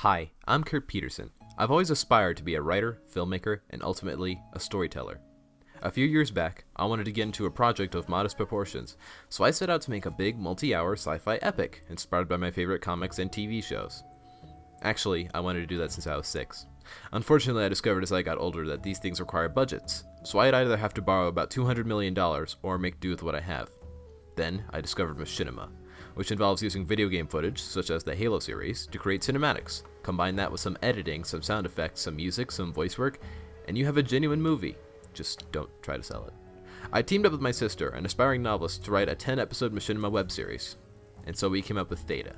Hi, I'm Kurt Peterson. I've always aspired to be a writer, filmmaker, and ultimately a storyteller. A few years back, I wanted to get into a project of modest proportions, so I set out to make a big multi-hour sci-fi epic inspired by my favorite comics and TV shows. Actually, I wanted to do that since I was 6. Unfortunately, I discovered as I got older that these things require budgets, so I'd either have to borrow about $200 million or make do with what I have. Then, I discovered machinima, which involves using video game footage, such as the Halo series, to create cinematics. Combine that with some editing, some sound effects, some music, some voice work, and you have a genuine movie. Just don't try to sell it. I teamed up with my sister, an aspiring novelist, to write a 10-episode machinima web series, and so we came up with Theta.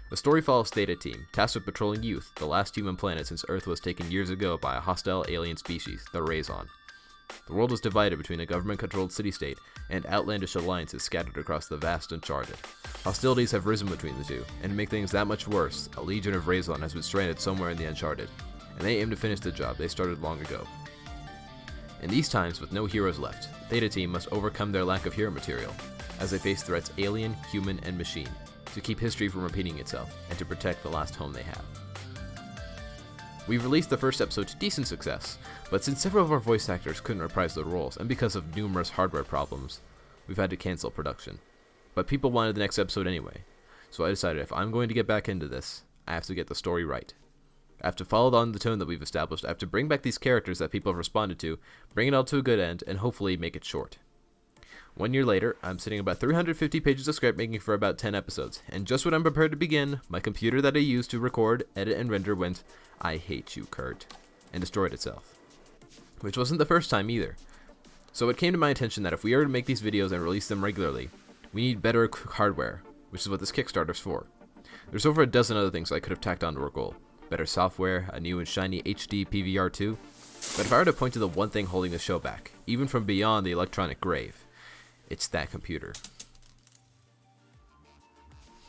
The story follows Theta team, tasked with patrolling Youth, the last human planet since Earth was taken years ago by a hostile alien species, the Raison. The world is divided between a government-controlled city-state and outlandish alliances scattered across the vast Uncharted. Hostilities have risen between the two, and to make things that much worse, a legion of Raison has been stranded somewhere in the Uncharted, and they aim to finish the job they started long ago. In these times, with no heroes left, the Theta team must overcome their lack of hero material, as they face threats alien, human, and machine, to keep history from repeating itself, and to protect the last home they have. We've released the first episode to decent success, but since several of our voice actors couldn't reprise their roles, and because of numerous hardware problems, we've had to cancel production. But people wanted the next episode anyway, so I decided if I'm going to get back into this, I have to get the story right. I have to follow on the tone that we've established, I have to bring back these characters that people have responded to, bring it all to a good end, and hopefully make it short. 1 year later, I'm sitting about 350 pages of script making for about 10 episodes, and just when I'm prepared to begin, my computer that I use to record, edit, and render went, "I hate you, Kurt," and destroyed itself. Which wasn't the first time either. So it came to my attention that if we are to make these videos and release them regularly, we need better hardware, which is what this Kickstarter's for. There's over a dozen other things I could have tacked onto our goal. Better software, a new and shiny HD PVR2. But if I were to point to the one thing holding the show back, even from beyond the electronic grave, it's that computer.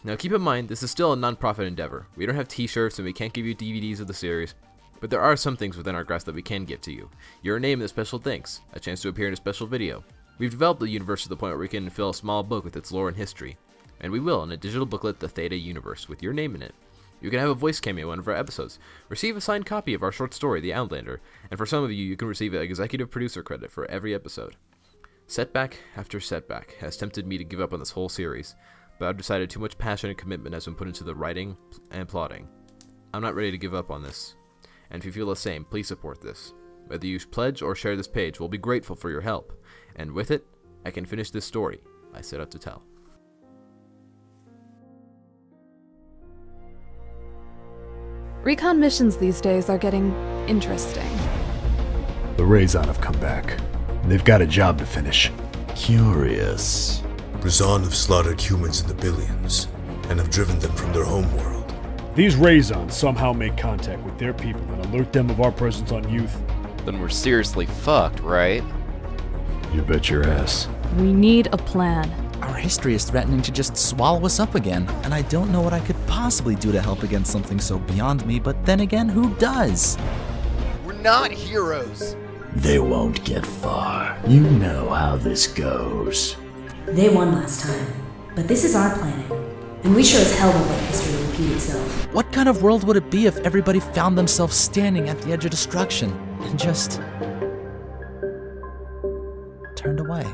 Now keep in mind, this is still a non-profit endeavor. We don't have t-shirts and we can't give you DVDs of the series, but there are some things within our grasp that we can give to you. Your name and a special thanks, a chance to appear in a special video. We've developed the universe to the point where we can fill a small book with its lore and history, and we will in a digital booklet, the Theta universe, with your name in it. You can have a voice cameo in one of our episodes, receive a signed copy of our short story, The Outlander, and for some of you, you can receive an executive producer credit for every episode. Setback after setback has tempted me to give up on this whole series, but I've decided too much passion and commitment has been put into the writing and plotting. I'm not ready to give up on this, and if you feel the same, please support this. Whether you pledge or share this page, we'll be grateful for your help, and with it, I can finish this story I set out to tell. Recon missions these days are getting interesting. The Raison have come back. They've got a job to finish. Curious. Raison have slaughtered humans in the billions, and have driven them from their homeworld. These Raison somehow make contact with their people and alert them of our presence on Youth. Then we're seriously fucked, right? You bet your ass. We need a plan. Our history is threatening to just swallow us up again, and I don't know what I could possibly do to help against something so beyond me, but then again, who does? We're not heroes. They won't get far. You know how this goes. They won last time, but this is our planet, and we sure as hell won't let history repeat itself. What kind of world would it be if everybody found themselves standing at the edge of destruction and just turned away?